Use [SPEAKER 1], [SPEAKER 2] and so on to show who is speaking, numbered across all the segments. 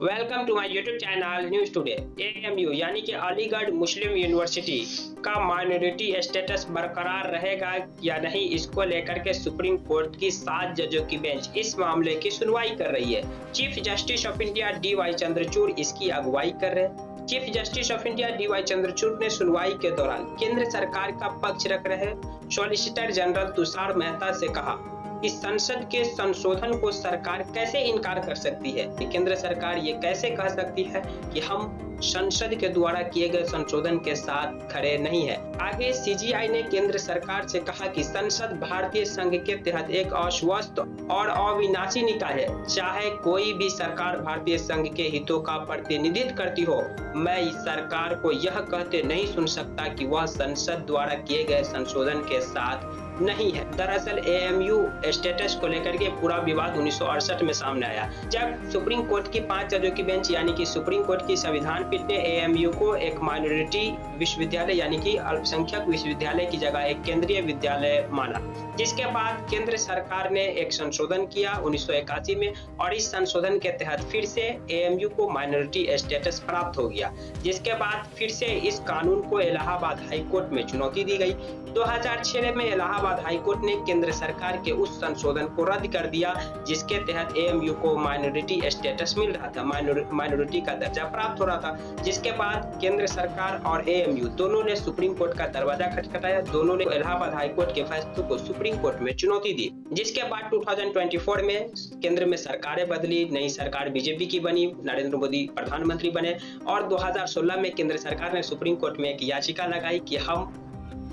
[SPEAKER 1] Welcome to my YouTube channel news today. AMU यानी कि Aligarh Muslim University का minority status बरकरार रहेगा या नहीं, इसको लेकर के सुप्रीम कोर्ट की 7 जजों की बेंच इस मामले की सुनवाई कर रही है। Chief justice of India DY Chandrachud इसकी अगुवाई कर रहे हैं। Chief justice of India DY Chandrachud ने सुनवाई के दौरान केंद्र सरकार का पक्ष रख रहे सॉलिसिटर जनरल तुषार मेहता से कहा कि संसद के संशोधन को सरकार कैसे इनकार कर सकती है। केंद्र सरकार ये कैसे कह सकती है कि हम संसद के द्वारा किए गए संशोधन के साथ खड़े नहीं है। आगे CGI ने केंद्र सरकार से कहा कि संसद भारतीय संघ के तहत एक अस्वस्थ और अविनाशी निकाय है। चाहे कोई भी सरकार भारतीय संघ के हितों का प्रतिनिधित्व करती हो, मैं इस सरकार को यह कहते नहीं सुन सकता कि वह संसद द्वारा किए गए संशोधन के साथ नहीं है। दरअसल AMU स्टेटस को लेकर के पूरा विवाद 1968 में सामने आया, जब सुप्रीम कोर्ट की 5 जजों की बेंच यानी कि सुप्रीम कोर्ट की संविधान पीठ ने AMU को एक माइनॉरिटी विश्वविद्यालय यानी कि अल्पसंख्यक विश्वविद्यालय की जगह एक केंद्रीय विद्यालय माना। जिसके बाद केंद्र सरकार ने एक संशोधन किया 1981 में, और इस संशोधन के तहत फिर से AMU को माइनॉरिटी स्टेटस प्राप्त हो गया। जिसके बाद फिर से इस कानून को इलाहाबाद हाई कोर्ट में चुनौती दी गई। 2006 में इलाहाबाद हाई कोर्ट ने केंद्र सरकार के उस संशोधन को रद्द कर दिया जिसके तहत AMU को माइनॉरिटी स्टेटस मिल रहा था, माइनॉरिटी का दर्जा प्राप्त हो रहा था। जिसके बाद केंद्र सरकार और AMU दोनों ने सुप्रीम कोर्ट का दरवाजा खटखटाया। दोनों ने इलाहाबाद हाई कोर्ट के फैसले को सुप्रीम कोर्ट में चुनौती दी। जिसके बाद 2024 में केंद्र में सरकारें बदली, नई सरकार BJP की बनी, नरेंद्र मोदी प्रधानमंत्री बने, और 2016 में केंद्र सरकार ने सुप्रीम कोर्ट में एक याचिका लगाई कि हम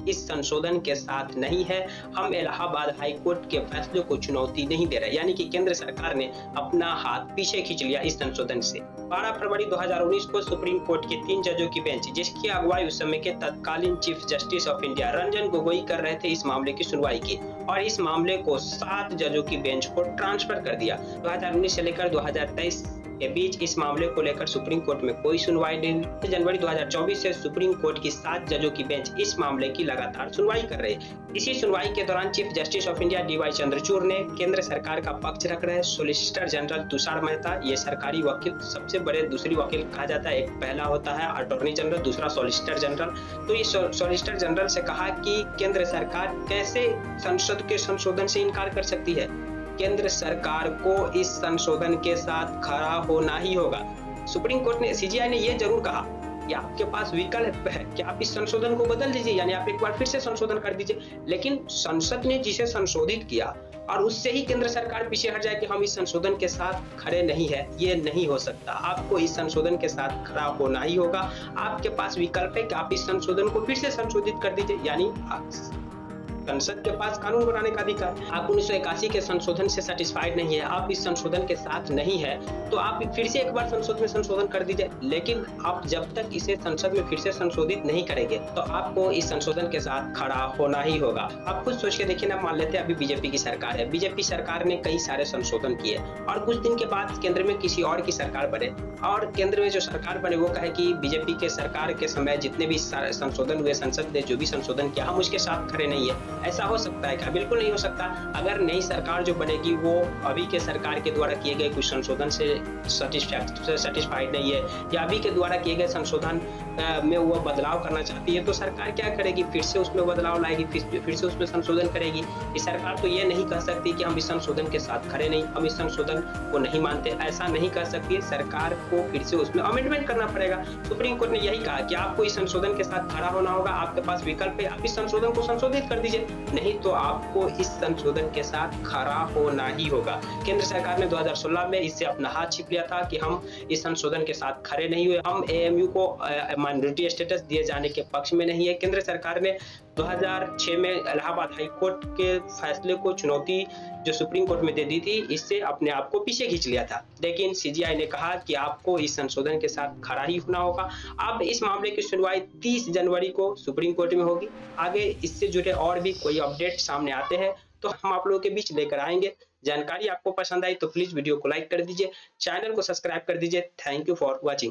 [SPEAKER 1] इस संशोधन के साथ नहीं है, हम इलाहाबाद हाई कोर्ट के फैसले को चुनौती नहीं दे रहे। यानी कि केंद्र सरकार ने अपना हाथ पीछे खींच लिया इस संशोधन से। 12 फरवरी 2019 को सुप्रीम कोर्ट के 3 जजों की बेंच, जिसकी अगुवाई उस समय के तत्कालीन chief justice of India Ranjan Gogoi कर रहे थे, इस मामले की सुनवाई की और इस मामले को 7 जजों की बेंच को ट्रांसफर कर दिया। 2019 से लेकर 2023 के बीच इस मामले को लेकर सुप्रीम कोर्ट में कोई सुनवाई नहीं। जनवरी 2024 से सुप्रीम कोर्ट की 7 जजों की बेंच इस मामले की लगातार सुनवाई कर रही है। इसी सुनवाई के दौरान chief justice of India DY Chandrachud ने केंद्र सरकार का पक्ष रख रहे सॉलिसिटर जनरल तुषार मेहता, ये सरकारी वकील सबसे बड़े दूसरी वकील कहा जाता है, एक पहला होता है अटॉर्नी जनरल, दूसरा सॉलिसिटर जनरल। तो ये सॉलिसिटर जनरल से कहा कि केंद्र सरकार कैसे संसद के संशोधन से इनकार कर सकती है। केंद्र सरकार को इस संशोधन के साथ खड़ा होना ही होगा। सुप्रीम कोर्ट ने CGI ने यह जरूर कहा कि आपके पास विकल्प है कि आप इस संशोधन को बदल दीजिए, यानी आप एक बार फिर से संशोधन कर दीजिए। लेकिन संसद ने जिसे संशोधित किया और उससे ही केंद्र सरकार पीछे हट जाए कि हम इस संशोधन के साथ खड़े नहीं है, ये नहीं हो सकता। आपको इस संशोधन के साथ खड़ा होना ही होगा। आपके पास विकल्प है कि आप इस संशोधन को फिर से संशोधित कर दीजिए, यानी संसद के पास कानून बनाने का अधिकार। आप 1981 के संशोधन से सेटिस्फाइड नहीं है, आप इस संशोधन के साथ नहीं है, तो आप फिर से एक बार संसद में संशोधन कर दीजिए। लेकिन आप जब तक इसे संसद में फिर से संशोधित नहीं करेंगे तो आपको इस संशोधन के साथ खड़ा होना ही होगा। आप खुद सोच के देखिए ना, मान लेते हैं अभी BJP की सरकार है, BJP सरकार ने कई सारे संशोधन किए और कुछ दिन के बाद केंद्र में किसी और की सरकार बने, और केंद्र में जो सरकार बने वो कहे कि BJP के सरकार के समय जितने भी संशोधन हुए, संसद ने जो भी संशोधन किया, हम उसके साथ खड़े नहीं है। ऐसा हो सकता है क्या? बिल्कुल नहीं हो सकता। अगर नई सरकार जो बनेगी वो अभी के सरकार के द्वारा किए गए कुछ संशोधन से सेटिस्फाइड नहीं है या अभी के द्वारा किए गए संशोधन में वो बदलाव करना चाहती है, तो सरकार क्या करेगी? फिर से उसमें बदलाव लाएगी, फिर से उसमें संशोधन करेगी। इस सरकार तो ये नहीं कह सकती कि हम इस संशोधन के साथ खड़े नहीं, हम इस संशोधन को नहीं मानते, ऐसा नहीं कह सकती है। सरकार को फिर से उसमें अमेंडमेंट करना पड़ेगा। सुप्रीम कोर्ट ने यही कहा कि आपको इस संशोधन के साथ खड़ा होना होगा, आपके पास विकल्प है, आप इस संशोधन को संशोधित कर दीजिए, नहीं तो आपको इस संशोधन के साथ खड़ा होना ही होगा। केंद्र सरकार ने 2016 में इससे अपना हाथ छिप लिया था कि हम इस संशोधन के साथ खड़े नहीं हुए, हम AMU को माइनॉरिटी स्टेटस दिए जाने के पक्ष में नहीं है। केंद्र सरकार ने 2006 में इलाहाबाद हाई कोर्ट के फैसले को चुनौती जो सुप्रीम कोर्ट में दे दी थी, इससे अपने आप को पीछे खींच लिया था। लेकिन CGI ने कहा कि आपको इस संशोधन के साथ खड़ा ही होना होगा। अब इस मामले की सुनवाई 30 जनवरी को सुप्रीम कोर्ट में होगी। आगे इससे जुड़े और भी कोई अपडेट सामने आते हैं तो हम आप लोगों के बीच लेकर आएंगे। जानकारी आपको पसंद आई तो प्लीज वीडियो को लाइक कर दीजिए, चैनल को सब्सक्राइब कर दीजिए। Thank you for watching.